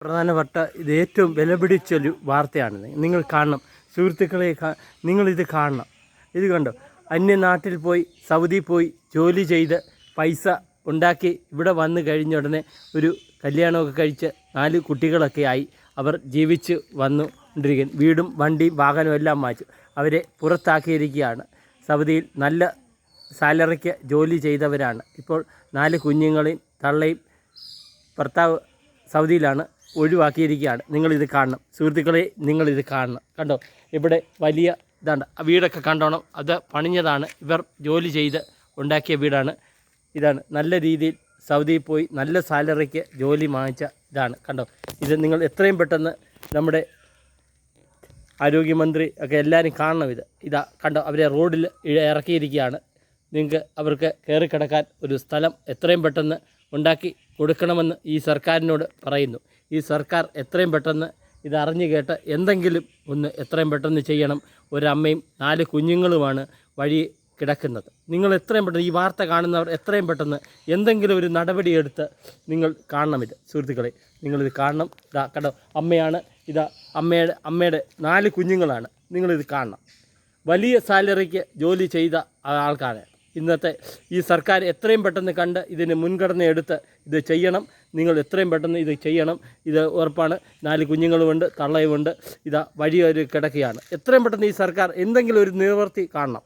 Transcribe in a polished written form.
പ്രധാനപ്പെട്ട ഇത് ഏറ്റവും വിലപിടിച്ചൊരു വാർത്തയാണ്. നിങ്ങൾ കാണണം സുഹൃത്തുക്കളെ, നിങ്ങളിത് കാണണം. ഇത് കണ്ടോ, അന്യനാട്ടിൽ പോയി സൗദി പോയി ജോലി ചെയ്ത് പൈസ ഉണ്ടാക്കി ഇവിടെ വന്നു കഴിഞ്ഞ ഉടനെ ഒരു കല്യാണമൊക്കെ കഴിച്ച് 4 കുട്ടികളൊക്കെ ആയി അവർ ജീവിച്ച് വന്നുകൊണ്ടിരിക്കുന്നു. വീടും വണ്ടിയും വാഹനവും എല്ലാം മാറ്റി അവരെ പുറത്താക്കിയിരിക്കുകയാണ്. സൗദിയിൽ നല്ല സാലറിക്ക് ജോലി ചെയ്തവരാണ്. ഇപ്പോൾ 4 കുഞ്ഞുങ്ങളെയും തള്ളയും ഭർത്താവ് സൗദിയിലാണ്, ഒഴിവാക്കിയിരിക്കുകയാണ്. നിങ്ങളിത് കാണണം സുഹൃത്തുക്കളെ, നിങ്ങളിത് കാണണം. കണ്ടോ, ഇവിടെ വലിയ ഇതാണ് വീടൊക്കെ കണ്ടോണം. അത് പണിഞ്ഞതാണ്, ഇവർ ജോലി ചെയ്ത് ഉണ്ടാക്കിയ വീടാണ്. ഇതാണ് നല്ല രീതിയിൽ സൗദിയിൽ പോയി നല്ല സാലറിക്ക് ജോലി വാങ്ങിച്ച ഇതാണ്. കണ്ടോ, ഇത് നിങ്ങൾ എത്രയും പെട്ടെന്ന് നമ്മുടെ ആരോഗ്യമന്ത്രി ഒക്കെ എല്ലാവരും കാണണം. ഇതാ കണ്ടോ, അവരെ റോഡിൽ ഇറക്കിയിരിക്കുകയാണ്. നിങ്ങൾക്ക് അവർക്ക് കയറിക്കിടക്കാൻ ഒരു സ്ഥലം എത്രയും പെട്ടെന്ന് ഉണ്ടാക്കി കൊടുക്കണമെന്ന് ഈ സർക്കാരിനോട് പറയുന്നു. ഈ സർക്കാർ എത്രയും പെട്ടെന്ന് ഇതറിഞ്ഞു കേട്ട് എന്തെങ്കിലും ഒന്ന് എത്രയും പെട്ടെന്ന് ചെയ്യണം. ഒരമ്മയും 4 കുഞ്ഞുങ്ങളുമാണ് വഴി കിടക്കുന്നത്. നിങ്ങൾ എത്രയും പെട്ടെന്ന് ഈ വാർത്ത കാണുന്നവർ എത്രയും പെട്ടെന്ന് എന്തെങ്കിലും ഒരു നടപടിയെടുത്ത് നിങ്ങൾ കാണണം. ഇത് സുഹൃത്തുക്കളെ, നിങ്ങളിത് കാണണം. ഇതാ കണ്ടോ, അമ്മയാണ്. ഇതാ അമ്മയുടെ 4 കുഞ്ഞുങ്ങളാണ്. നിങ്ങളിത് കാണണം. വലിയ സാലറിക്ക് ജോലി ചെയ്ത ആൾക്കാരാണ്. ഇന്നത്തെ ഈ സർക്കാർ എത്രയും പെട്ടെന്ന് കണ്ട് ഇതിന് മുൻഗണന എടുത്ത് ഇത് ചെയ്യണം. നിങ്ങൾ എത്രയും പെട്ടെന്ന് ഇത് ചെയ്യണം. ഇത് ഉറപ്പാണ്. 4 കുഞ്ഞുങ്ങളുമുണ്ട്, തള്ളയുമുണ്ട്. ഇതാ വഴിയൊരു കിടക്കുകയാണ്. എത്രയും പെട്ടെന്ന് ഈ സർക്കാർ എന്തെങ്കിലും ഒരു നിവൃത്തി കാണണം.